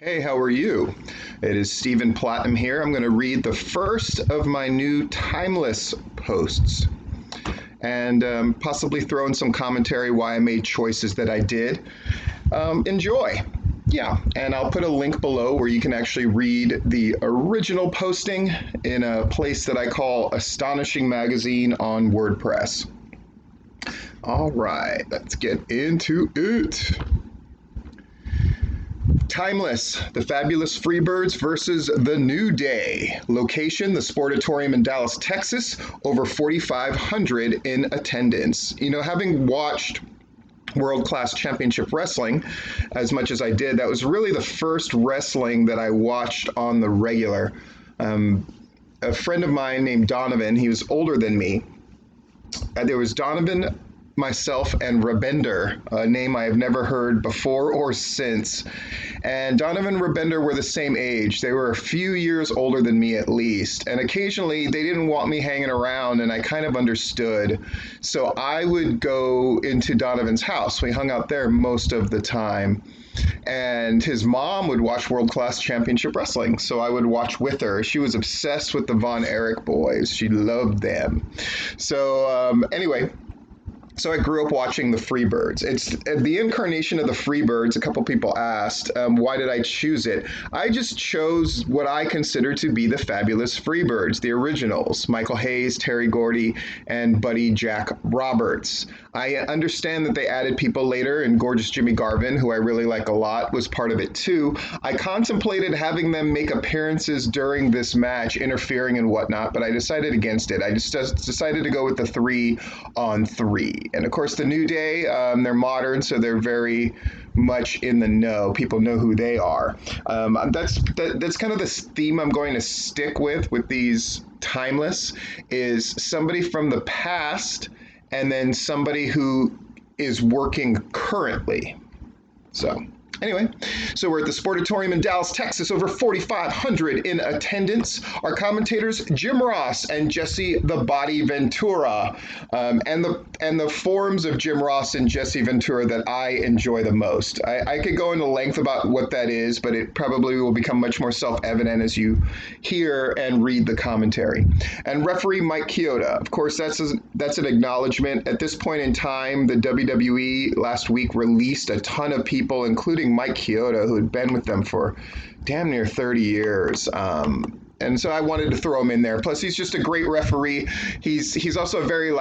Hey, how are you? It is Stephen Platinum here. I'm going to read the first of my new timeless posts and possibly throw in some commentary why I made choices that I did. Enjoy. Yeah, and I'll put a link below where you can actually read the original posting in a place that I call Astonishing Magazine on WordPress. All right, let's get into it. Timeless, the Fabulous Freebirds versus the New Day. Location, the Sportatorium in Dallas, Texas. Over 4,500 in attendance. You know, having watched World Class Championship Wrestling as much as I did, that was really the first wrestling that I watched on the regular. A friend of mine named Donovan, he was older than me. There was Donovan, myself, and Rabender, a name I have never heard before or since. And Donovan and Rabender were the same age. They were a few years older than me at least. And occasionally they didn't want me hanging around, and I kind of understood. So I would go into Donovan's house. We hung out there most of the time. And his mom would watch World Class Championship Wrestling, so I would watch with her. She was obsessed with the Von Erich boys. She loved them. So anyway, so I grew up watching the Freebirds. It's the incarnation of the Freebirds. A couple people asked, why did I choose it? I just chose what I consider to be the Fabulous Freebirds, the originals, Michael Hayes, Terry Gordy, and Buddy Jack Roberts. I understand that they added people later, and Gorgeous Jimmy Garvin, who I really like a lot, was part of it too. I contemplated having them make appearances during this match, interfering and whatnot, but I decided against it. I just decided to go with the 3-on-3. And of course, the New Day, they're modern, so they're very much in the know. People know who they are. That's kind of the theme I'm going to stick with these timeless, is somebody from the past and then somebody who is working currently. So anyway, so we're at the Sportatorium in Dallas, Texas, over 4,500 in attendance. Our commentators, Jim Ross and Jesse the Body Ventura, and the forms of Jim Ross and Jesse Ventura that I enjoy the most. I could go into length about what that is, but it probably will become much more self-evident as you hear and read the commentary. And referee Mike Chioda, of course, that's an acknowledgement. At this point in time, the WWE last week released a ton of people, including Mike Chioda, who had been with them for damn near 30 years. And so I wanted to throw him in there. Plus, he's just a great referee. He's also a very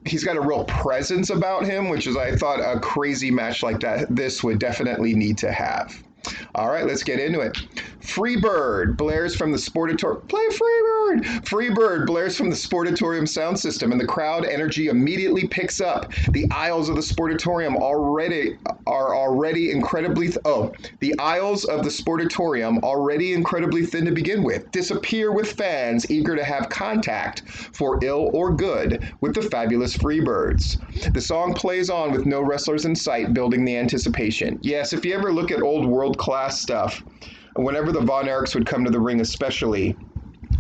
he's got a real presence about him, which is, I thought, a crazy match like this would definitely need to have. All right, let's get into it. Freebird blares from the Sportatorium. Play Freebird! Freebird blares from the Sportatorium sound system, and the crowd energy immediately picks up. The aisles of the Sportatorium are already incredibly the aisles of the Sportatorium, already incredibly thin to begin with, disappear with fans eager to have contact, for ill or good, with the Fabulous Freebirds. The song plays on with no wrestlers in sight, building the anticipation. Yes, if you ever look at old world-class stuff, whenever the Von Erichs would come to the ring especially,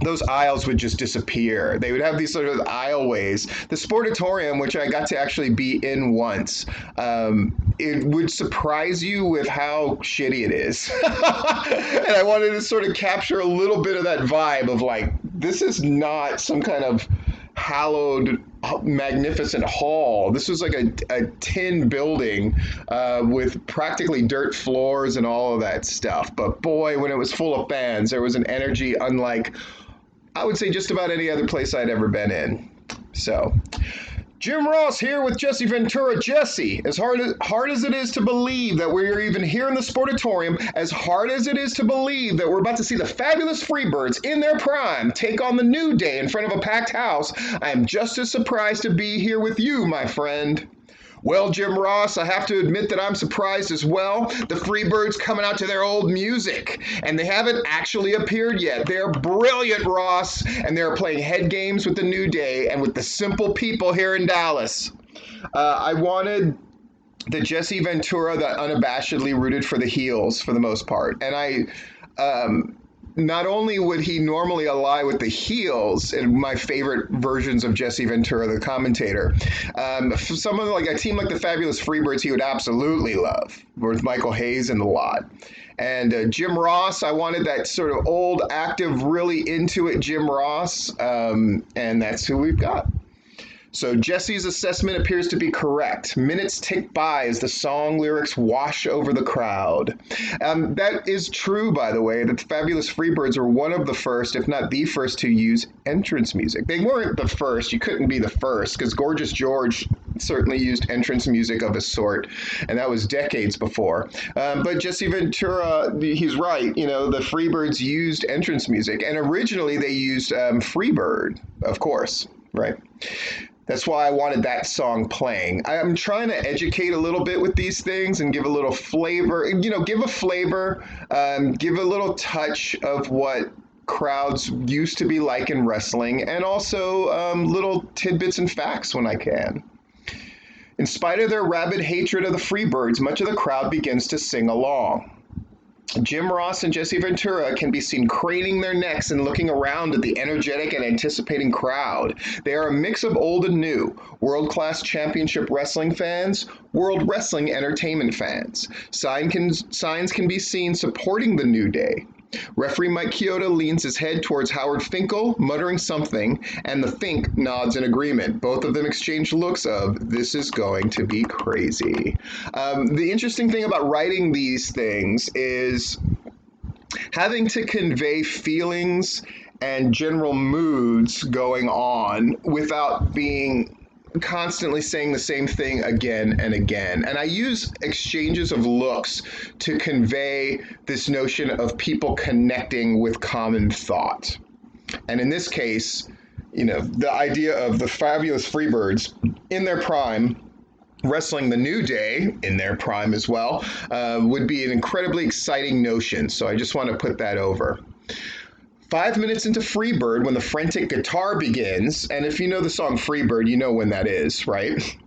those aisles would just disappear. They would have these sort of aisleways. The Sportatorium, which I got to actually be in once, it would surprise you with how shitty it is. And I wanted to sort of capture a little bit of that vibe of like, this is not some kind of hallowed, magnificent hall. This was like a tin building with practically dirt floors and all of that stuff. But boy, when it was full of fans, there was an energy unlike, I would say, just about any other place I'd ever been in. So, Jim Ross here with Jesse Ventura. Jesse, as hard as it is to believe that we're even here in the Sportatorium, as hard as it is to believe that we're about to see the Fabulous Freebirds in their prime take on the New Day in front of a packed house, I am just as surprised to be here with you, my friend. Well, Jim Ross, I have to admit that I'm surprised as well. The Freebirds coming out to their old music, and they haven't actually appeared yet. They're brilliant, Ross, and they're playing head games with the New Day and with the simple people here in Dallas. I wanted the Jesse Ventura that unabashedly rooted for the heels for the most part, and not only would he normally ally with the heels in my favorite versions of Jesse Ventura, the commentator, for someone like a team like the Fabulous Freebirds, he would absolutely love with Michael Hayes in the lot. And Jim Ross, I wanted that sort of old, active, really into it Jim Ross, and that's who we've got. So Jesse's assessment appears to be correct. Minutes tick by as the song lyrics wash over the crowd. That is true, by the way, that the Fabulous Freebirds were one of the first, if not the first, to use entrance music. They weren't the first. You couldn't be the first, because Gorgeous George certainly used entrance music of a sort, and that was decades before. But Jesse Ventura, he's right. You know, the Freebirds used entrance music, and originally they used Freebird, of course, right? That's why I wanted that song playing. I'm trying to educate a little bit with these things and give a little flavor, give a flavor, give a little touch of what crowds used to be like in wrestling, and also little tidbits and facts when I can. In spite of their rabid hatred of the Freebirds, much of the crowd begins to sing along. Jim Ross and Jesse Ventura can be seen craning their necks and looking around at the energetic and anticipating crowd. They are a mix of old and new, world-class championship wrestling fans, world wrestling entertainment fans. Signs can be seen supporting the New Day. Referee Mike Chioda leans his head towards Howard Finkel, muttering something, and the Fink nods in agreement. Both of them exchange looks of, this is going to be crazy. The interesting thing about writing these things is having to convey feelings and general moods going on without being constantly saying the same thing again and again. And I use exchanges of looks to convey this notion of people connecting with common thought. And in this case, the idea of the Fabulous Freebirds in their prime wrestling the New Day in their prime as well would be an incredibly exciting notion. So I just want to put that over. 5 minutes into Freebird, when the frantic guitar begins, and if you know the song Freebird, you know when that is, right?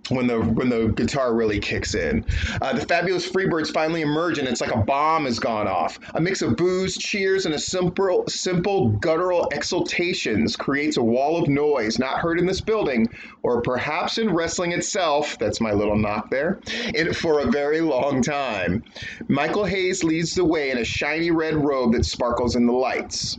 When the guitar really kicks in. The Fabulous Freebirds finally emerge, and it's like a bomb has gone off. A mix of boos, cheers, and a simple guttural exultations creates a wall of noise not heard in this building, or perhaps in wrestling itself, that's my little knock there, for a very long time. Michael Hayes leads the way in a shiny red robe that sparkles in the lights.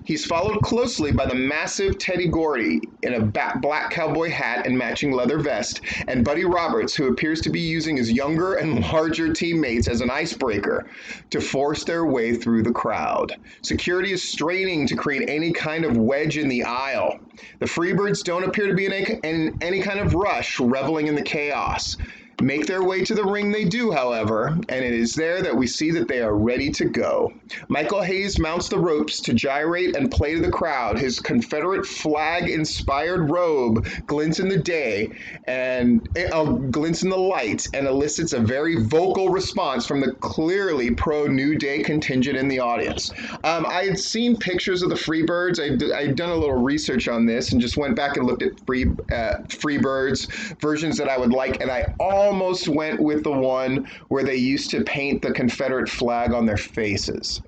He's followed closely by the massive Teddy Gordy in a black cowboy hat and matching leather vest, and Buddy Roberts, who appears to be using his younger and larger teammates as an icebreaker to force their way through the crowd. Security is straining to create any kind of wedge in the aisle. The Freebirds don't appear to be in any kind of rush, reveling in the chaos. Make their way to the ring they do, however, and it is there that we see that they are ready to go. Michael Hayes mounts the ropes to gyrate and play to the crowd. His Confederate flag-inspired robe glints in the day and glints in the light and elicits a very vocal response from the clearly pro-New Day contingent in the audience. I had seen pictures of the Freebirds. I'd done a little research on this and just went back and looked at Freebirds versions that I would like, and I almost went with the one where they used to paint the Confederate flag on their faces.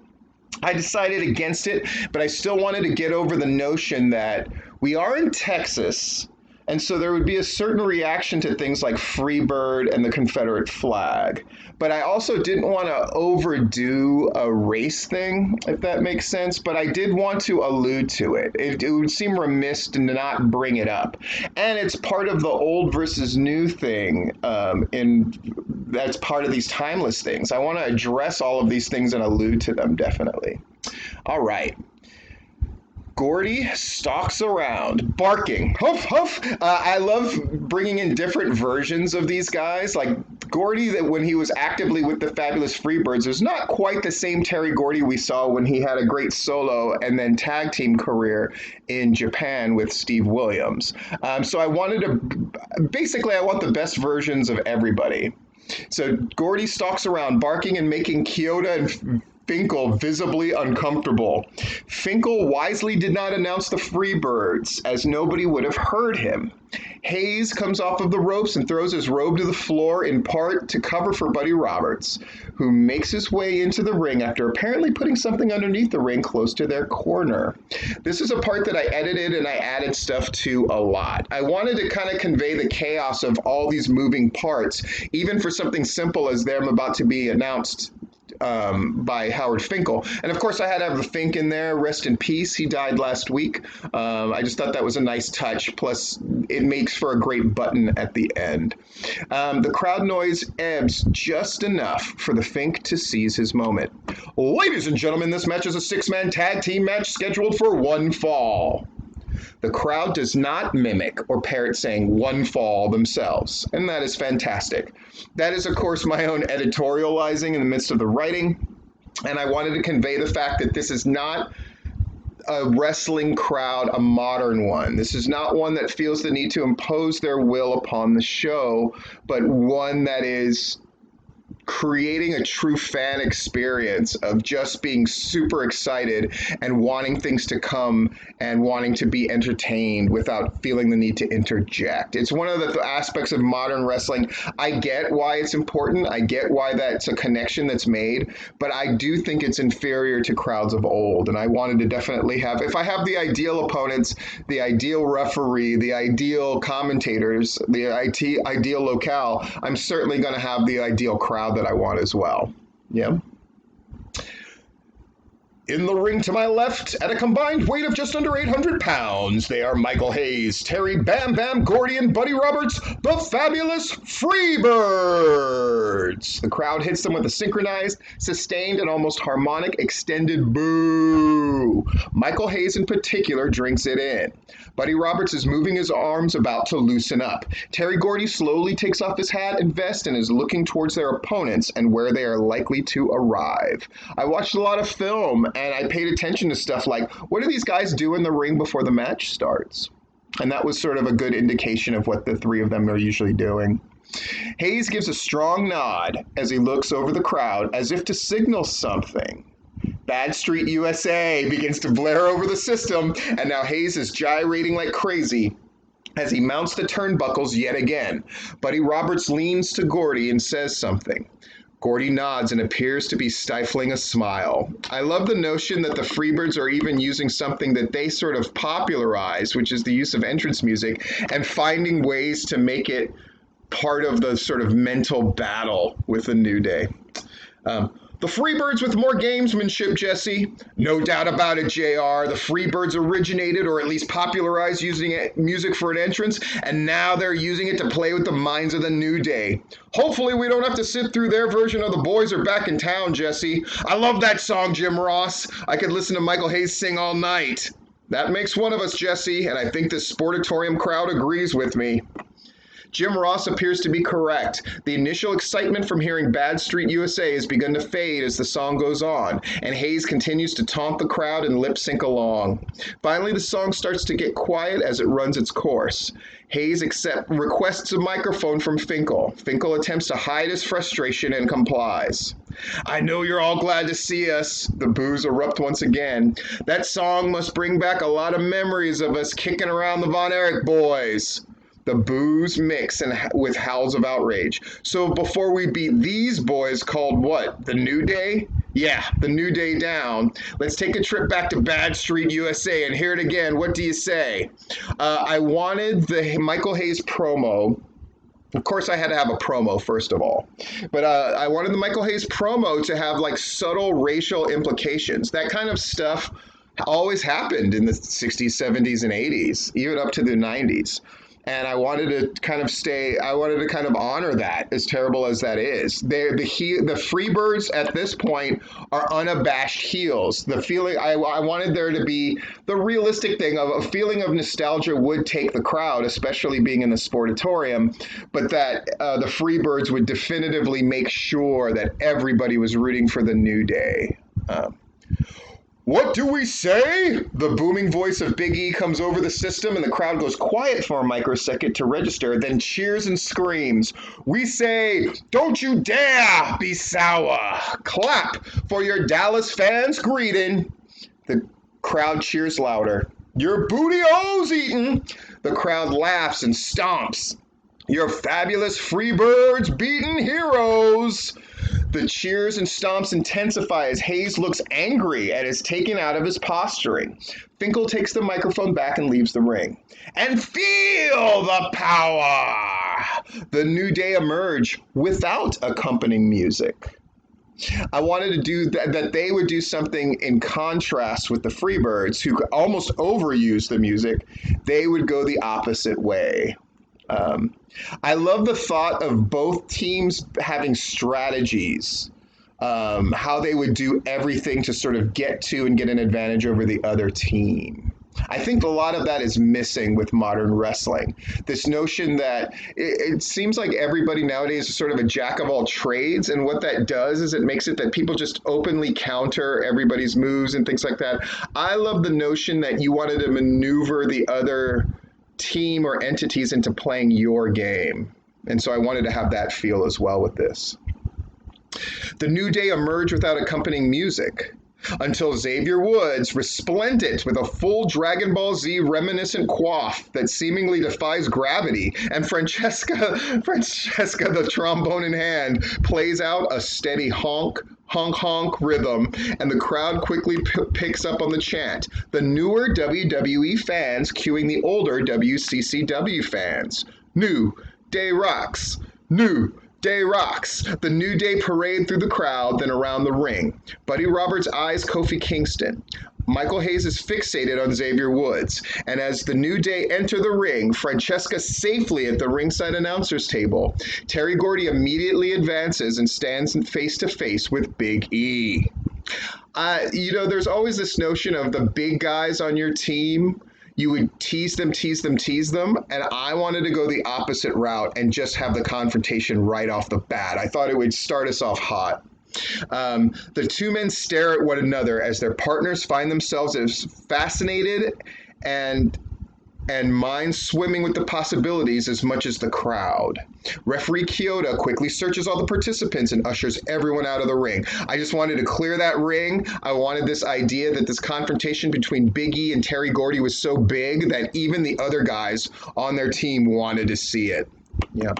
I decided against it, but I still wanted to get over the notion that we are in Texas, and so there would be a certain reaction to things like Freebird and the Confederate flag. But I also didn't want to overdo a race thing, if that makes sense. But I did want to allude to it. It would seem remiss to not bring it up. And it's part of the old versus new thing. That's part of these timeless things. I want to address all of these things and allude to them, definitely. All right. Gordy stalks around, barking, huff, huff. I love bringing in different versions of these guys. Like Gordy, that when he was actively with the Fabulous Freebirds, was not quite the same Terry Gordy we saw when he had a great solo and then tag team career in Japan with Steve Williams. So I wanted to, basically, I want the best versions of everybody. So Gordy stalks around, barking and making Chioda and Finkel visibly uncomfortable. Finkel wisely did not announce the Freebirds, as nobody would have heard him. Hayes comes off of the ropes and throws his robe to the floor, in part to cover for Buddy Roberts, who makes his way into the ring after apparently putting something underneath the ring close to their corner. This is a part that I edited and I added stuff to a lot. I wanted to kind of convey the chaos of all these moving parts, even for something simple as them about to be announced by Howard Finkel. And of course, I had to have the Fink in there. Rest in peace. He died last week. I just thought that was a nice touch. Plus, it makes for a great button at the end. The crowd noise ebbs just enough for the Fink to seize his moment. Ladies and gentlemen, this match is a six-man tag team match scheduled for one fall. The crowd does not mimic or parrot saying one fall themselves, and that is fantastic. That is, of course, my own editorializing in the midst of the writing, and I wanted to convey the fact that this is not a wrestling crowd, a modern one. This is not one that feels the need to impose their will upon the show, but one that is creating a true fan experience of just being super excited and wanting things to come and wanting to be entertained without feeling the need to interject. It's one of the aspects of modern wrestling. I get why it's important. I get why that's a connection that's made, but I do think it's inferior to crowds of old. And I wanted to definitely have, if I have the ideal opponents, the ideal referee, the ideal commentators, the ideal locale, I'm certainly going to have the ideal crowd that I want as well. Yeah. In the ring to my left, at a combined weight of just under 800 pounds, they are Michael Hayes, Terry Bam Bam Gordy, and Buddy Roberts, the Fabulous Freebirds. The crowd hits them with a synchronized, sustained, and almost harmonic extended boo. Michael Hayes in particular drinks it in. Buddy Roberts is moving his arms about to loosen up. Terry Gordy slowly takes off his hat and vest and is looking towards their opponents and where they are likely to arrive. I watched a lot of film and I paid attention to stuff like, what do these guys do in the ring before the match starts? And that was sort of a good indication of what the three of them are usually doing. Hayes gives a strong nod as he looks over the crowd as if to signal something. Bad Street USA begins to blare over the system, and now Hayes is gyrating like crazy as he mounts the turnbuckles yet again. Buddy Roberts leans to Gordy and says something. Gordy nods and appears to be stifling a smile. I love the notion that the Freebirds are even using something that they sort of popularized, which is the use of entrance music, and finding ways to make it part of the sort of mental battle with the New Day. The Freebirds with more gamesmanship, Jesse. No doubt about it, JR. The Freebirds originated, or at least popularized, using music for an entrance, and now they're using it to play with the minds of the New Day. Hopefully we don't have to sit through their version of The Boys Are Back in Town, Jesse. I love that song, Jim Ross. I could listen to Michael Hayes sing all night. That makes one of us, Jesse, and I think this Sportatorium crowd agrees with me. Jim Ross appears to be correct. The initial excitement from hearing Bad Street USA has begun to fade as the song goes on, and Hayes continues to taunt the crowd and lip sync along. Finally, the song starts to get quiet as it runs its course. Hayes requests a microphone from Finkel. Finkel attempts to hide his frustration and complies. I know you're all glad to see us. The boos erupt once again. That song must bring back a lot of memories of us kicking around the Von Erich boys. The boos mix with howls of outrage. So before we beat these boys called what? The New Day? Yeah, the New Day down. Let's take a trip back to Bad Street USA and hear it again. What do you say? I wanted the Michael Hayes promo. Of course, I had to have a promo, first of all. But I wanted the Michael Hayes promo to have like subtle racial implications. That kind of stuff always happened in the 60s, 70s, and 80s, even up to the 90s. And I wanted to kind of honor that, as terrible as that is. The Freebirds at this point are unabashed heels. The feeling I wanted there to be the realistic thing of a feeling of nostalgia would take the crowd, especially being in the Sportatorium, but that the Freebirds would definitively make sure that everybody was rooting for the New Day. What do we say? The booming voice of Big E comes over the system, and the crowd goes quiet for a microsecond to register, then cheers and screams. We say, don't you dare be sour. Clap for your Dallas fans' greeting. The crowd cheers louder. Your booty-o's eaten. The crowd laughs and stomps. Your fabulous Freebirds beaten heroes. The cheers and stomps intensify as Hayes looks angry and is taken out of his posturing. Finkel takes the microphone back and leaves the ring. And feel the power! The New Day emerge without accompanying music. I wanted to do that they would do something in contrast with the Freebirds, who could almost overuse the music. They would go the opposite way. I love the thought of both teams having strategies, how they would do everything to sort of get to and get an advantage over the other team. I think a lot of that is missing with modern wrestling. This notion that it seems like everybody nowadays is sort of a jack of all trades, and what that does is it makes it that people just openly counter everybody's moves and things like that. I love the notion that you wanted to maneuver the other team or entities into playing your game. And so I wanted to have that feel as well with this. The New Day emerge without accompanying music until Xavier Woods, resplendent with a full Dragon Ball Z reminiscent coif that seemingly defies gravity, and Francesca, the trombone in hand, plays out a steady honk, honk, honk rhythm, and the crowd quickly picks up on the chant. The newer WWE fans cueing the older WCCW fans. New Day rocks. New Day rocks. The New Day parade through the crowd, then around the ring. Buddy Roberts eyes Kofi Kingston. Michael Hayes is fixated on Xavier Woods, and as the New Day enter the ring, Francesca safely at the ringside announcer's table. Terry Gordy immediately advances and stands face to face with Big E. There's always this notion of the big guys on your team. You would tease them, and I wanted to go the opposite route and just have the confrontation right off the bat. I thought it would start us off hot. The two men stare at one another as their partners find themselves as fascinated and mind swimming with the possibilities as much as the crowd. Referee Kyoto quickly searches all the participants and ushers everyone out of the ring. I just wanted to clear that ring. I wanted this idea that this confrontation between Big E and Terry Gordy was so big that even the other guys on their team wanted to see it. Yeah.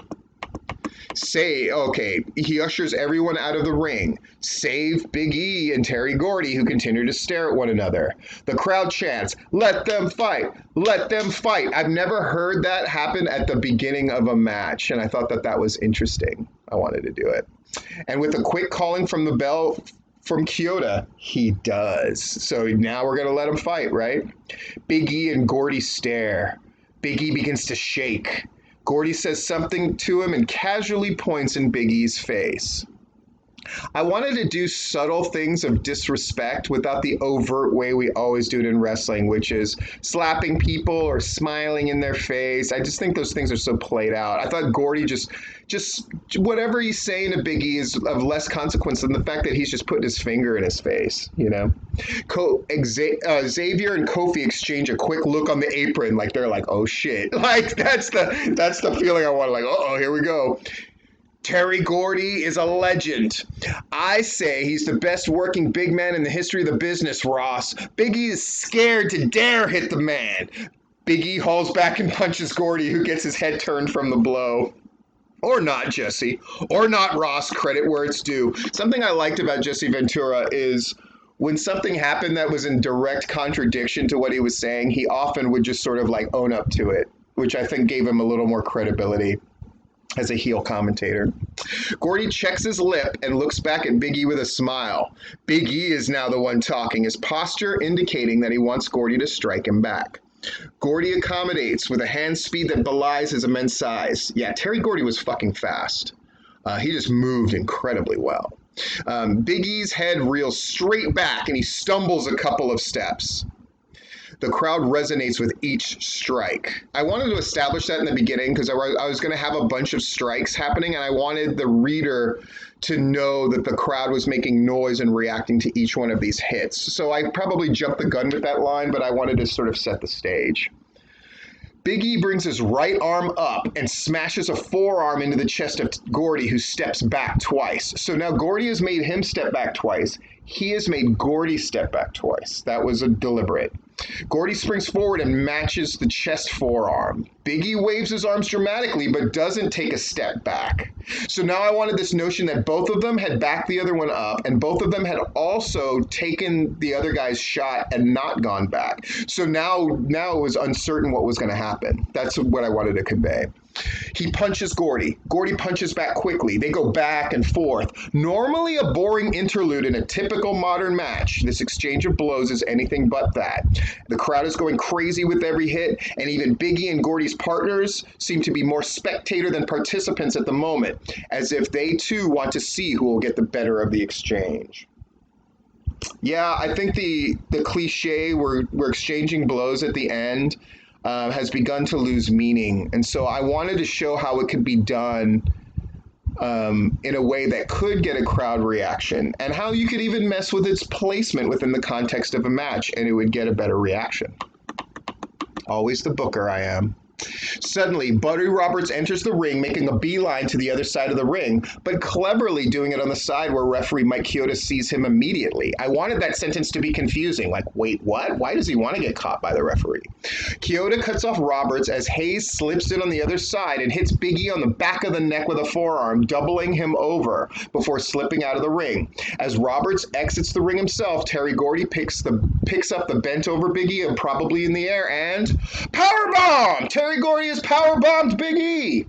He ushers everyone out of the ring, save Big E and Terry Gordy, who continue to stare at one another. The crowd chants, let them fight, let them fight. I've never heard that happen at the beginning of a match, and I thought that was interesting. I wanted to do it. And with a quick calling from the bell from Kyoto, he does. So now we're going to let him fight, right? Big E and Gordy stare. Big E begins to shake. Gordy says something to him and casually points in Big E's face. I wanted to do subtle things of disrespect without the overt way we always do it in wrestling, which is slapping people or smiling in their face. I just think those things are so played out. I thought Gordy just whatever he's saying to Big E is of less consequence than the fact that he's just putting his finger in his face, Xavier and Kofi exchange a quick look on the apron, like they're like, oh shit. Like that's the feeling I want. Like, uh-oh, here we go. Terry Gordy is a legend. I say he's the best working big man in the history of the business, Ross. Big E is scared to dare hit the man. Big E hauls back and punches Gordy, who gets his head turned from the blow. Or not, Jesse. Or not, Ross. Credit where it's due. Something I liked about Jesse Ventura is when something happened that was in direct contradiction to what he was saying, he often would just sort of like own up to it, which I think gave him a little more credibility as a heel commentator. Gordy checks his lip and looks back at Big E with a smile. Big E is now the one talking, his posture indicating that he wants Gordy to strike him back. Gordy accommodates with a hand speed that belies his immense size. Yeah, Terry Gordy was fucking fast. He just moved incredibly well. Big E's head reels straight back and he stumbles a couple of steps. The crowd resonates with each strike. I wanted to establish that in the beginning because I was going to have a bunch of strikes happening, and I wanted the reader to know that the crowd was making noise and reacting to each one of these hits. So I probably jumped the gun with that line, but I wanted to sort of set the stage. Big E brings his right arm up and smashes a forearm into the chest of Gordy, who steps back twice. So now Gordy has made him step back twice. He has made Gordy step back twice. That was a deliberate. Gordy springs forward and matches the chest forearm. Big E waves his arms dramatically, but doesn't take a step back. So now I wanted this notion that both of them had backed the other one up, and both of them had also taken the other guy's shot and not gone back. So now it was uncertain what was going to happen. That's what I wanted to convey. He punches Gordy. Gordy punches back quickly. They go back and forth. Normally a boring interlude in a typical modern match. This exchange of blows is anything but that. The crowd is going crazy with every hit, and even Big E and Gordy's partners seem to be more spectator than participants at the moment, as if they too want to see who will get the better of the exchange. Yeah, I think the cliche we're exchanging blows at the end has begun to lose meaning. And so I wanted to show how it could be done in a way that could get a crowd reaction, and how you could even mess with its placement within the context of a match and it would get a better reaction. Always the booker I am. Suddenly, Buddy Roberts enters the ring, making a beeline to the other side of the ring, but cleverly doing it on the side where referee Mike Chioda sees him immediately. I wanted that sentence to be confusing, like, wait, what? Why does he want to get caught by the referee? Chioda cuts off Roberts as Hayes slips in on the other side and hits Big E on the back of the neck with a forearm, doubling him over before slipping out of the ring. As Roberts exits the ring himself, Terry Gordy picks up the bent over Big E and probably in the air and powerbomb! Terry Gordy has powerbombed Big E.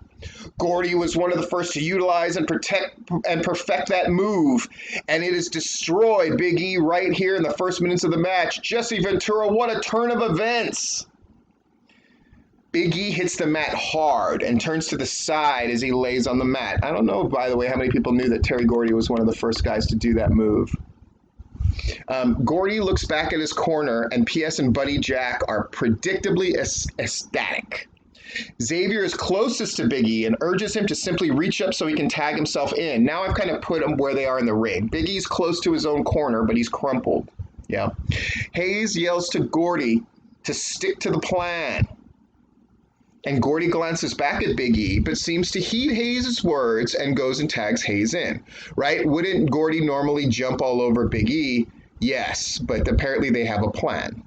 Gordy was one of the first to utilize and perfect that move, and it has destroyed Big E right here in the first minutes of the match. Jesse Ventura, what a turn of events! Big E hits the mat hard and turns to the side as he lays on the mat. I don't know, by the way, how many people knew that Terry Gordy was one of the first guys to do that move. Gordy looks back at his corner, and PS and Buddy Jack are predictably ecstatic. Xavier is closest to Big E and urges him to simply reach up so he can tag himself in. Now I've kind of put him where they are in the ring. Big E's close to his own corner, but he's crumpled. Yeah. Hayes yells to Gordy to stick to the plan. And Gordy glances back at Big E, but seems to heed Hayes' words and goes and tags Hayes in, right? Wouldn't Gordy normally jump all over Big E? Yes, but apparently they have a plan.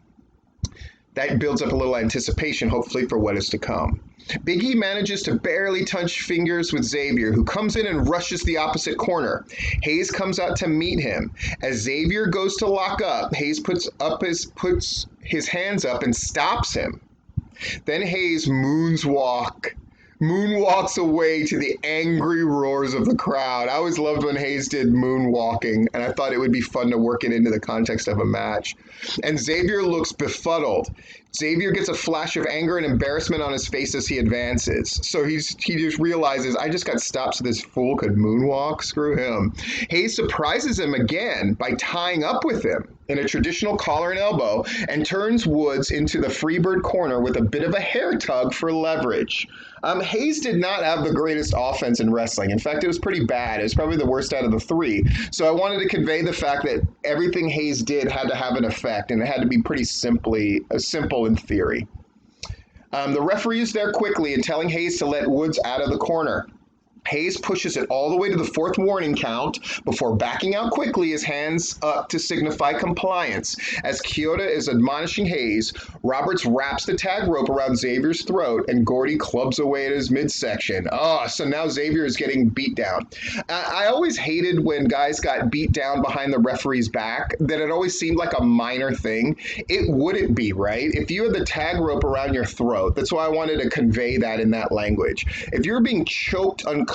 That builds up a little anticipation, hopefully, for what is to come. Big E manages to barely touch fingers with Xavier, who comes in and rushes the opposite corner. Hayes comes out to meet him. As Xavier goes to lock up, Hayes puts his hands up and stops him. Then Hayes moonwalks away to the angry roars of the crowd. I always loved when Hayes did moonwalking, and I thought it would be fun to work it into the context of a match. And Xavier looks befuddled. Xavier gets a flash of anger and embarrassment on his face as he advances. So he just realizes, I just got stopped so this fool could moonwalk? Screw him. Hayes surprises him again by tying up with him in a traditional collar and elbow and turns Woods into the Freebird corner with a bit of a hair tug for leverage. Hayes did not have the greatest offense in wrestling. In fact, it was pretty bad. It was probably the worst out of the three. So I wanted to convey the fact that everything Hayes did had to have an effect, and it had to be pretty simple in theory. The referee is there quickly and telling Hayes to let Woods out of the corner. Hayes pushes it all the way to the fourth warning count before backing out quickly, his hands up to signify compliance. As Chioda is admonishing Hayes, Roberts wraps the tag rope around Xavier's throat and Gordy clubs away at his midsection. So now Xavier is getting beat down. I always hated when guys got beat down behind the referee's back, that it always seemed like a minor thing. It wouldn't be, right? If you had the tag rope around your throat, that's why I wanted to convey that in that language. If you're being choked unconscious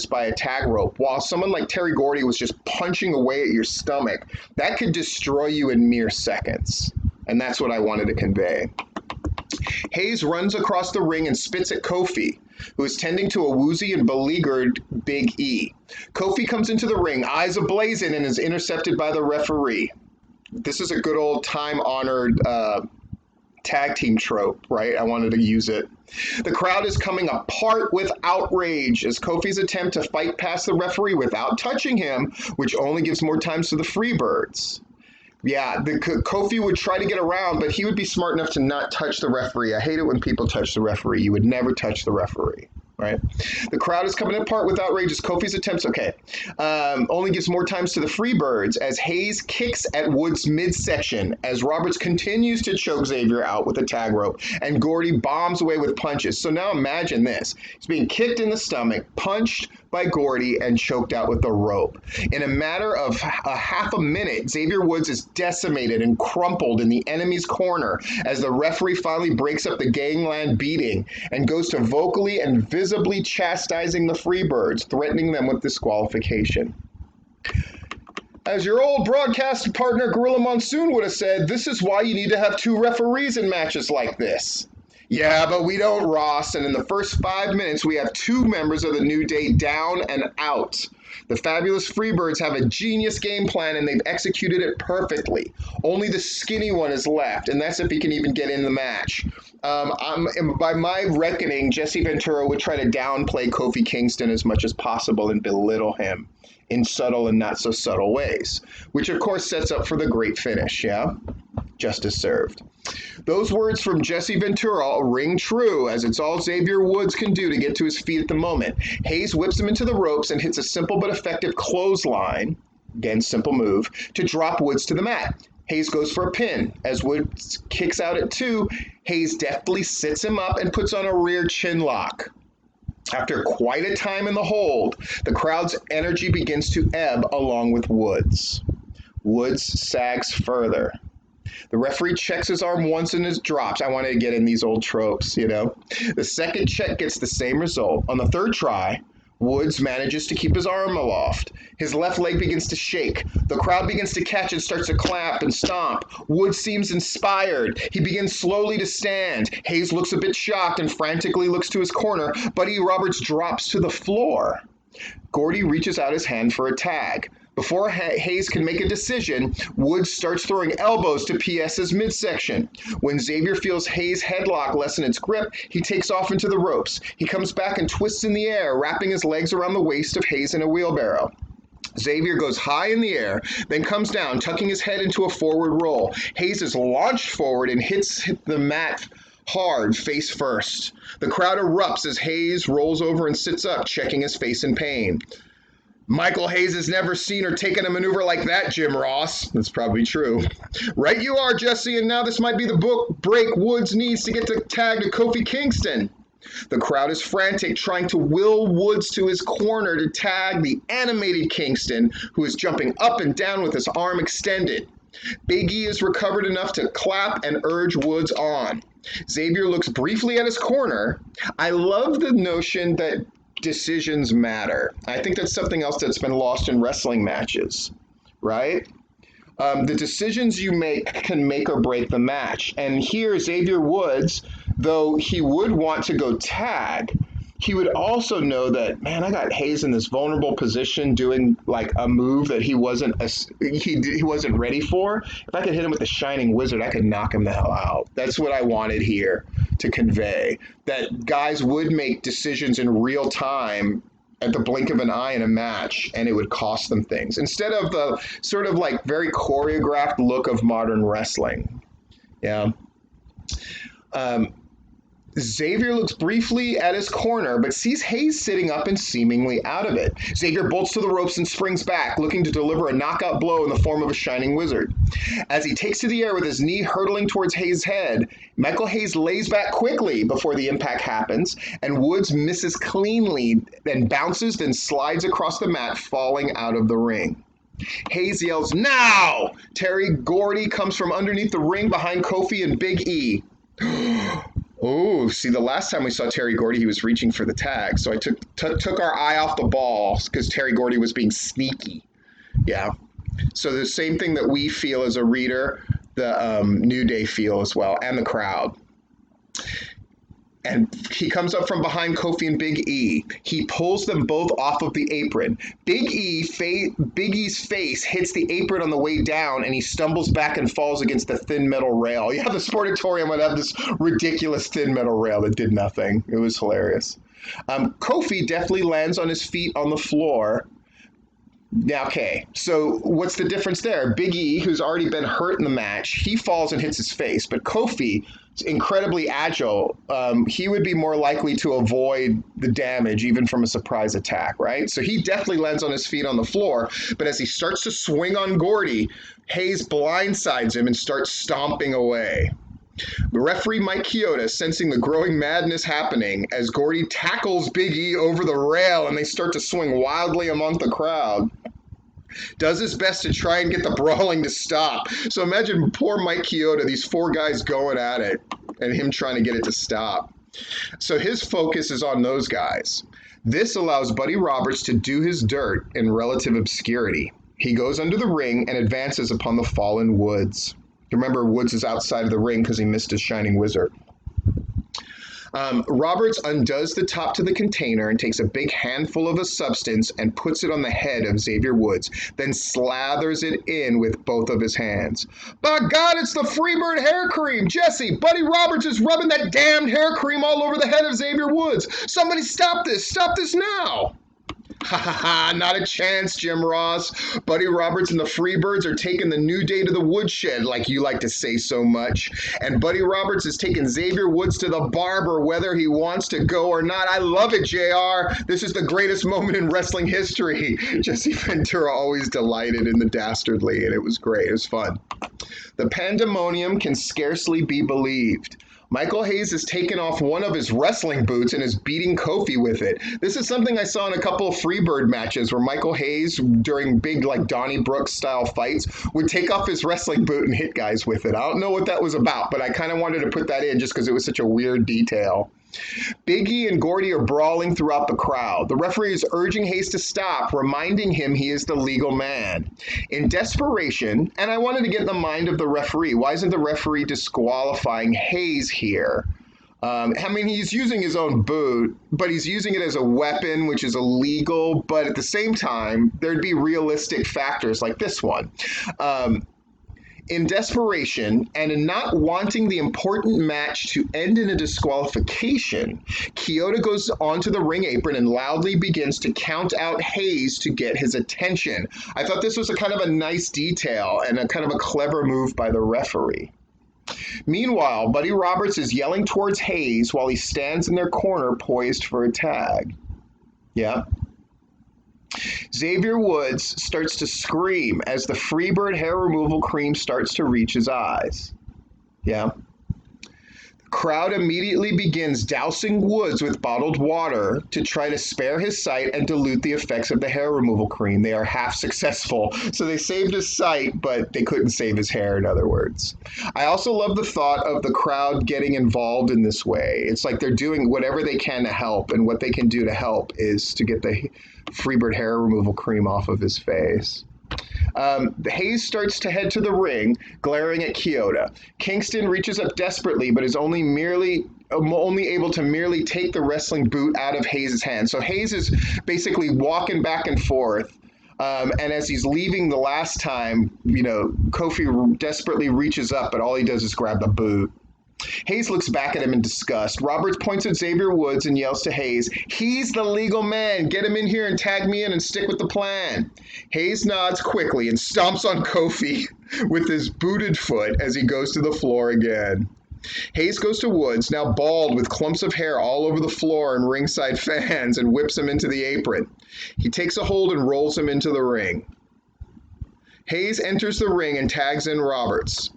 by a tag rope while someone like Terry Gordy was just punching away at your stomach, that could destroy you in mere seconds. And that's what I wanted to convey. Hayes runs across the ring and spits at Kofi, who is tending to a woozy and beleaguered Big E. Kofi comes into the ring, eyes ablazing, and is intercepted by the referee. This is a good old time-honored tag team trope, right? I wanted to use it. The crowd is coming apart with outrage as Kofi's attempt to fight past the referee without touching him, which only gives more time to the Freebirds. Yeah, Kofi would try to get around, but he would be smart enough to not touch the referee. I hate it when people touch the referee. You would never touch the referee, right? The crowd is coming apart with outrage as Kofi's attempts, only gives more times to the Freebirds as Hayes kicks at Woods' midsection as Roberts continues to choke Xavier out with a tag rope and Gordy bombs away with punches. So now imagine this. He's being kicked in the stomach, punched by Gordy, and choked out with the rope. In a matter of a half a minute, Xavier Woods is decimated and crumpled in the enemy's corner as the referee finally breaks up the gangland beating and goes to vocally and visibly chastising the Freebirds, threatening them with disqualification. As your old broadcast partner Gorilla Monsoon would have said, this is why you need to have two referees in matches like this. Yeah, but we don't, Ross, and in the first 5 minutes, we have two members of the New Day down and out. The Fabulous Freebirds have a genius game plan, and they've executed it perfectly. Only the skinny one is left, and that's if he can even get in the match. By my reckoning, Jesse Ventura would try to downplay Kofi Kingston as much as possible and belittle him in subtle and not so subtle ways, which of course sets up for the great finish, yeah? Justice served. Those words from Jesse Ventura ring true, as it's all Xavier Woods can do to get to his feet at the moment. Hayes whips him into the ropes and hits a simple but effective clothesline, again, simple move, to drop Woods to the mat. Hayes goes for a pin. As Woods kicks out at 2, Hayes deftly sits him up and puts on a rear chin lock. After quite a time in the hold, the crowd's energy begins to ebb along with Woods. Woods sags further. The referee checks his arm once and it drops. I wanted to get in these old tropes, you know. The second check gets the same result. On the third try, Woods manages to keep his arm aloft. His left leg begins to shake. The crowd begins to catch and starts to clap and stomp. Woods seems inspired. He begins slowly to stand. Hayes looks a bit shocked and frantically looks to his corner. Buddy Roberts drops to the floor. Gordy reaches out his hand for a tag. Before Hayes can make a decision, Woods starts throwing elbows to PS's midsection. When Xavier feels Hayes' headlock lessen its grip, he takes off into the ropes. He comes back and twists in the air, wrapping his legs around the waist of Hayes in a wheelbarrow. Xavier goes high in the air, then comes down, tucking his head into a forward roll. Hayes is launched forward and hits the mat hard, face first. The crowd erupts as Hayes rolls over and sits up, checking his face in pain. Michael Hayes has never seen or taken a maneuver like that, Jim Ross. That's probably true. Right you are, Jesse, and now this might be the book break Woods needs to get the tag to Kofi Kingston. The crowd is frantic, trying to will Woods to his corner to tag the animated Kingston, who is jumping up and down with his arm extended. Big E is recovered enough to clap and urge Woods on. Xavier looks briefly at his corner. I love the notion that decisions matter. I think that's something else that's been lost in wrestling matches, right? The decisions you make can make or break the match. And here, Xavier Woods, though he would want to go tag, he would also know that, man, I got Hayes in this vulnerable position doing like a move that he wasn't ready for. If I could hit him with the Shining Wizard, I could knock him the hell out. That's what I wanted here to convey, that guys would make decisions in real time at the blink of an eye in a match, and it would cost them things, instead of the sort of like very choreographed look of modern wrestling. Yeah. Xavier looks briefly at his corner, but sees Hayes sitting up and seemingly out of it. Xavier bolts to the ropes and springs back, looking to deliver a knockout blow in the form of a Shining Wizard. As he takes to the air with his knee hurtling towards Hayes' head, Michael Hayes lays back quickly before the impact happens, and Woods misses cleanly, then bounces, then slides across the mat, falling out of the ring. Hayes yells, "Now!" Terry Gordy comes from underneath the ring behind Kofi and Big E. Oh, see, the last time we saw Terry Gordy, he was reaching for the tag. So I took our eye off the ball because Terry Gordy was being sneaky. Yeah. So the same thing that we feel as a reader, the New Day feel as well, and the crowd. And he comes up from behind Kofi and Big E. He pulls them both off of the apron. Big E's face hits the apron on the way down, and he stumbles back and falls against the thin metal rail. Yeah, the Sportatorium would have this ridiculous thin metal rail that did nothing. It was hilarious. Kofi definitely lands on his feet on the floor. Now, okay, so what's the difference there? Big E, who's already been hurt in the match, he falls and hits his face. But Kofi, incredibly agile, he would be more likely to avoid the damage even from a surprise attack, right? So he definitely lands on his feet on the floor. But as he starts to swing on Gordy, Hayes blindsides him and starts stomping away. The referee, Mike Chioda, sensing the growing madness happening as Gordy tackles Big E over the rail and they start to swing wildly among the crowd, does his best to try and get the brawling to stop. So imagine poor Mike Chioda, these four guys going at it, and him trying to get it to stop. So his focus is on those guys. This allows Buddy Roberts to do his dirt in relative obscurity. He goes under the ring and advances upon the fallen Woods. Remember, Woods is outside of the ring because he missed his Shining Wizard. Roberts undoes the top to the container and takes a big handful of a substance and puts it on the head of Xavier Woods, then slathers it in with both of his hands. By God, it's the Freebird hair cream! Jesse, Buddy Roberts is rubbing that damned hair cream all over the head of Xavier Woods! Somebody stop this! Stop this now! Ha ha ha, not a chance, Jim Ross. Buddy Roberts and the Freebirds are taking the New Day to the woodshed, like you like to say so much. And Buddy Roberts is taking Xavier Woods to the barber, whether he wants to go or not. I love it, JR. This is the greatest moment in wrestling history. Jesse Ventura always delighted in the dastardly, and it was great. It was fun. The pandemonium can scarcely be believed. Michael Hayes has taken off one of his wrestling boots and is beating Kofi with it. This is something I saw in a couple of Freebird matches where Michael Hayes, during big like Donnie Brooks style fights, would take off his wrestling boot and hit guys with it. I don't know what that was about, but I kind of wanted to put that in just because it was such a weird detail. Big E and Gordy are brawling throughout the crowd. The referee is urging Hayes to stop, reminding him he is the legal man. In desperation, and I wanted to get in the mind of the referee, why isn't the referee disqualifying Hayes here? I mean, he's using his own boot, but he's using it as a weapon, which is illegal. But at the same time, there'd be realistic factors like this one. In desperation and in not wanting the important match to end in a disqualification, Chioda goes onto the ring apron and loudly begins to count out Hayes to get his attention. I thought this was a kind of a nice detail and a kind of a clever move by the referee. Meanwhile, Buddy Roberts is yelling towards Hayes while he stands in their corner poised for a tag. Yeah. Xavier Woods starts to scream as the Freebird hair removal cream starts to reach his eyes. Yeah. The crowd immediately begins dousing Woods with bottled water to try to spare his sight and dilute the effects of the hair removal cream. They are half successful. So they saved his sight, but they couldn't save his hair, in other words. I also love the thought of the crowd getting involved in this way. It's like they're doing whatever they can to help, and what they can do to help is to get the Freebird hair removal cream off of his face. Hayes starts to head to the ring, glaring at Chioda. Kingston reaches up desperately, but is only able to merely take the wrestling boot out of Hayes' hand. So Hayes is basically walking back and forth. And as he's leaving the last time, Kofi desperately reaches up, but all he does is grab the boot. Hayes looks back at him in disgust. Roberts points at Xavier Woods and yells to Hayes, "He's the legal man. Get him in here and tag me in and stick with the plan." Hayes nods quickly and stomps on Kofi with his booted foot as he goes to the floor again. Hayes goes to Woods, now bald with clumps of hair all over the floor and ringside fans, and whips him into the apron. He takes a hold and rolls him into the ring. Hayes enters the ring and tags in Roberts,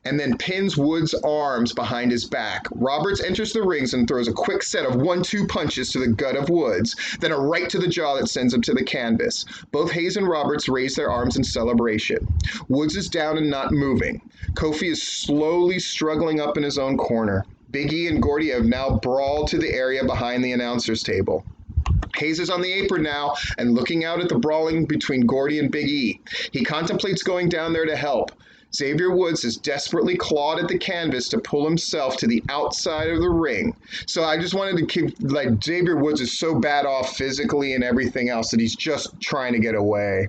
and then pins Woods' arms behind his back. Roberts enters the rings and throws a quick set of 1-2 punches to the gut of Woods, then a right to the jaw that sends him to the canvas. Both Hayes and Roberts raise their arms in celebration. Woods is down and not moving. Kofi is slowly struggling up in his own corner. Big E and Gordy have now brawled to the area behind the announcer's table. Hayes is on the apron now and looking out at the brawling between Gordy and Big E. He contemplates going down there to help. Xavier Woods has desperately clawed at the canvas to pull himself to the outside of the ring. So I just wanted to keep, like, Xavier Woods is so bad off physically and everything else that he's just trying to get away.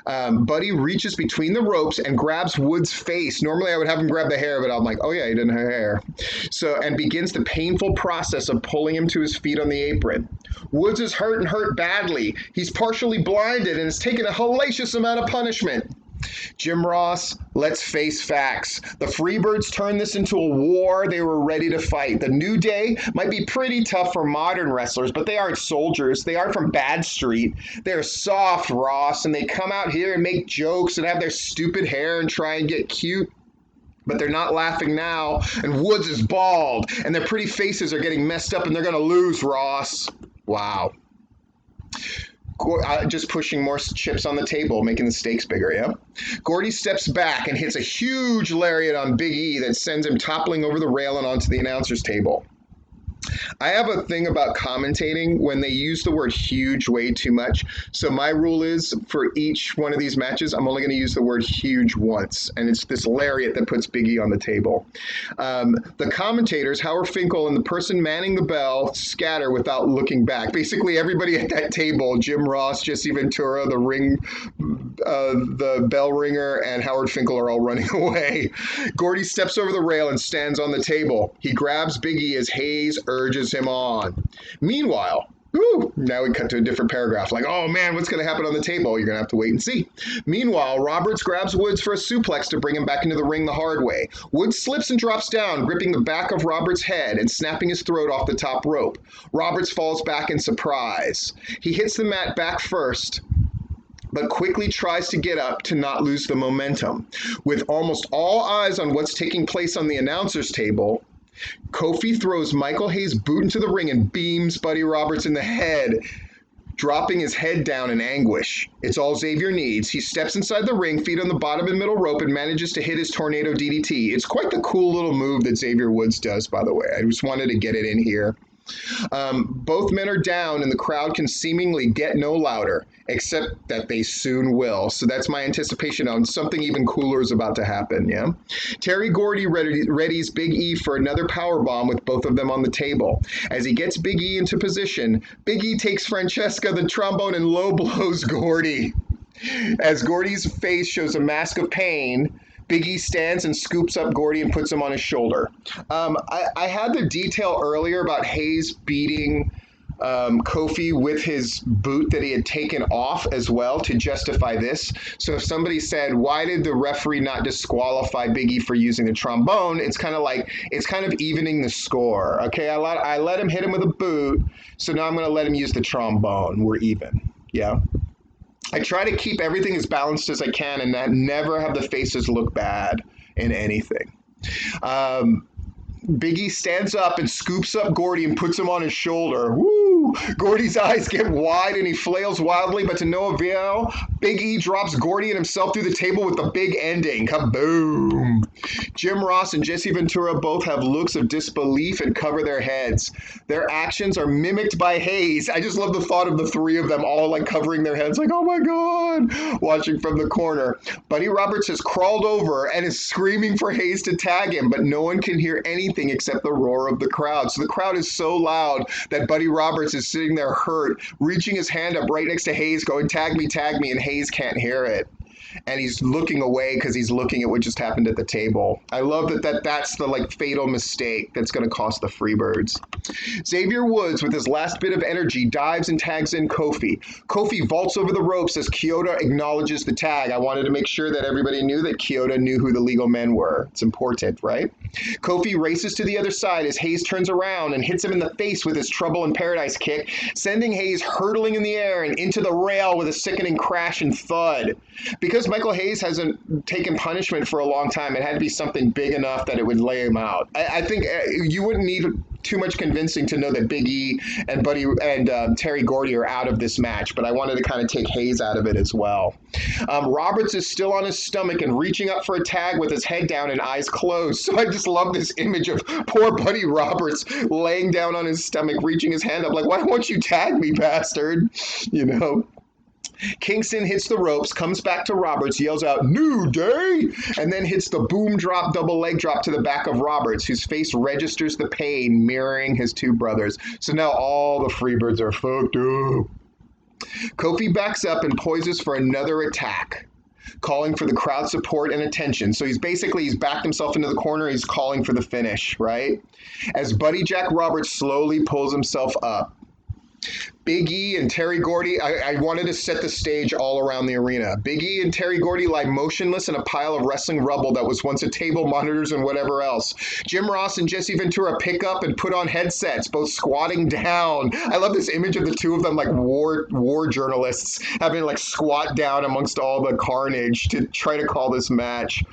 Buddy reaches between the ropes and grabs Wood's face. Normally I would have him grab the hair, but I'm like, oh yeah, he didn't have hair. And begins the painful process of pulling him to his feet on the apron. Woods is hurt and hurt badly. He's partially blinded and has taken a hellacious amount of punishment. Jim Ross, let's face facts. The Freebirds turned this into a war they were ready to fight. The New Day might be pretty tough for modern wrestlers, but they aren't soldiers. They aren't from Bad Street. They're soft, Ross, and they come out here and make jokes and have their stupid hair and try and get cute. But they're not laughing now, and Woods is bald, and their pretty faces are getting messed up, and they're going to lose, Ross. Wow. Just pushing more chips on the table, making the stakes bigger, yeah? Gordy steps back and hits a huge lariat on Big E that sends him toppling over the rail and onto the announcer's table. I have a thing about commentating when they use the word huge way too much. So my rule is for each one of these matches, I'm only going to use the word huge once. And it's this lariat that puts Big E on the table. The commentators, Howard Finkel and the person manning the bell, scatter without looking back. Basically, everybody at that table, Jim Ross, Jesse Ventura, the bell ringer, and Howard Finkel are all running away. Gordy steps over the rail and stands on the table. He grabs Big E as Hayes urges him on. Meanwhile, now we cut to a different paragraph. Like, oh man, what's going to happen on the table? You're going to have to wait and see. Meanwhile, Roberts grabs Woods for a suplex to bring him back into the ring the hard way. Woods slips and drops down, gripping the back of Roberts' head and snapping his throat off the top rope. Roberts falls back in surprise. He hits the mat back first, but quickly tries to get up to not lose the momentum. With almost all eyes on what's taking place on the announcer's table, Kofi throws Michael Hayes' boot into the ring and beams Buddy Roberts in the head, dropping his head down in anguish. It's all Xavier needs. He steps inside the ring, feet on the bottom and middle rope, and manages to hit his tornado DDT. It's quite the cool little move that Xavier Woods does, by the way. I just wanted to get it in here. Both men are down, and the crowd can seemingly get no louder, except that they soon will. So that's my anticipation on something even cooler is about to happen, yeah? Terry Gordy readies Big E for another powerbomb with both of them on the table. As he gets Big E into position, Big E takes Francesca the trombone and low blows Gordy. As Gordy's face shows a mask of pain, Big E stands and scoops up Gordy and puts him on his shoulder. I had the detail earlier about Hayes beating Kofi with his boot that he had taken off as well to justify this. So if somebody said, why did the referee not disqualify Big E for using the trombone? It's kind of evening the score. Okay, I let him hit him with a boot, so now I'm going to let him use the trombone. We're even. Yeah. I try to keep everything as balanced as I can and never have the faces look bad in anything. Big E stands up and scoops up Gordy and puts him on his shoulder. Woo! Gordy's eyes get wide and he flails wildly, but to no avail. Big E drops Gordy and himself through the table with the big ending. Kaboom! Jim Ross and Jesse Ventura both have looks of disbelief and cover their heads. Their actions are mimicked by Hayes. I just love the thought of the three of them all like covering their heads like, oh my God, watching from the corner. Buddy Roberts has crawled over and is screaming for Hayes to tag him, but no one can hear anything except the roar of the crowd. So the crowd is so loud that Buddy Roberts is sitting there hurt, reaching his hand up right next to Hayes going, tag me, and Hayes can't hear it. And he's looking away because he's looking at what just happened at the table. I love that's the like fatal mistake that's going to cost the Freebirds. Xavier Woods, with his last bit of energy, dives and tags in Kofi. Kofi vaults over the ropes as Kyoto acknowledges the tag. I wanted to make sure that everybody knew that Kyoto knew who the legal men were. It's important, right? Kofi races to the other side as Hayes turns around and hits him in the face with his Trouble in Paradise kick, sending Hayes hurtling in the air and into the rail with a sickening crash and thud. Because Michael Hayes hasn't taken punishment for a long time, it had to be something big enough that it would lay him out. I think you wouldn't need too much convincing to know that Big E and Terry Gordy are out of this match, but I wanted to kind of take Hayes out of it as well. Roberts is still on his stomach and reaching up for a tag with his head down and eyes closed. So I just love this image of poor Buddy Roberts laying down on his stomach, reaching his hand up like, why won't you tag me, bastard? You know? Kingston hits the ropes, comes back to Roberts, yells out, "New Day!" and then hits the boom drop double leg drop to the back of Roberts, whose face registers the pain, mirroring his two brothers. So now all the Freebirds are fucked up. Kofi backs up and poises for another attack, calling for the crowd support and attention. So he's backed himself into the corner. He's calling for the finish, right? As Buddy Jack Roberts slowly pulls himself up. Big E and Terry Gordy, I wanted to set the stage all around the arena. Big E and Terry Gordy lie motionless in a pile of wrestling rubble that was once a table, monitors, and whatever else. Jim Ross and Jesse Ventura pick up and put on headsets, both squatting down. I love this image of the two of them like war journalists having to like squat down amongst all the carnage to try to call this match.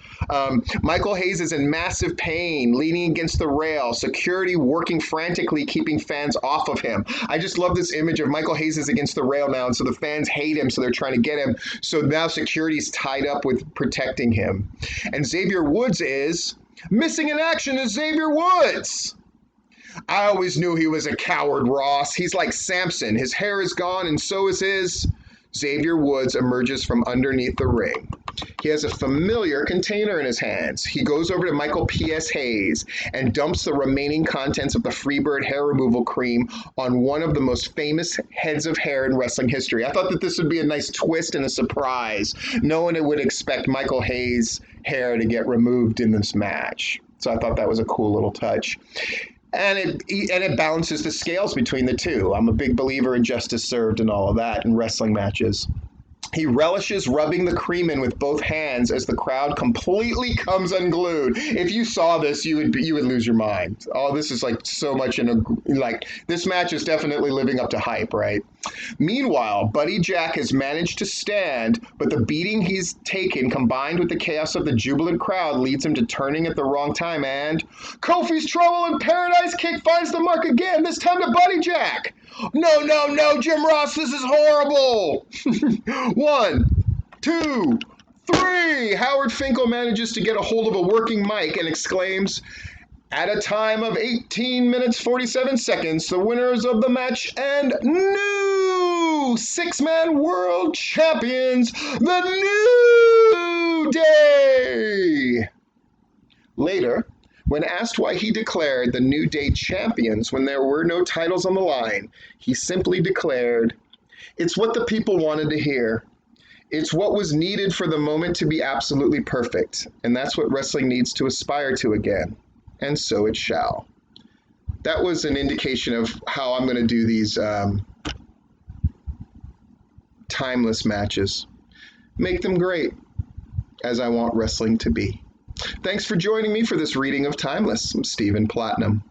Michael Hayes is in massive pain, leaning against the rail, security working frantically, keeping fans off of him. I just love this image of Michael Hayes is against the rail now, and so the fans hate him, so they're trying to get him. So now security's tied up with protecting him. And Xavier Woods is missing in action as Xavier Woods. I always knew he was a coward, Ross. He's like Samson. His hair is gone, and so is his. Xavier Woods emerges from underneath the ring. He has a familiar container in his hands. He goes over to Michael P.S. Hayes and dumps the remaining contents of the Freebird hair removal cream on one of the most famous heads of hair in wrestling history. I thought that this would be a nice twist and a surprise. No one would expect Michael Hayes' hair to get removed in this match. So I thought that was a cool little touch. And it balances the scales between the two. I'm a big believer in justice served and all of that in wrestling matches. He relishes rubbing the cream in with both hands as the crowd completely comes unglued. If you saw this, you would lose your mind. Oh, this is like so much this match is definitely living up to hype, right? Meanwhile, Buddy Jack has managed to stand, but the beating he's taken combined with the chaos of the jubilant crowd leads him to turning at the wrong time, and Kofi's Trouble in Paradise kick finds the mark again, this time to Buddy Jack. No, Jim Ross, this is horrible. 1, 2, 3. Howard Finkel manages to get a hold of a working mic and exclaims, "At a time of 18 minutes 47 seconds, the winners of the match and new six-man world champions, the New Day." Later, when asked why he declared the New Day champions when there were no titles on the line, he simply declared, "It's what the people wanted to hear. It's what was needed for the moment to be absolutely perfect, and that's what wrestling needs to aspire to again, and so it shall." That was an indication of how I'm going to do these timeless matches. Make them great, as I want wrestling to be. Thanks for joining me for this reading of Timeless. I'm Stephen Platinum.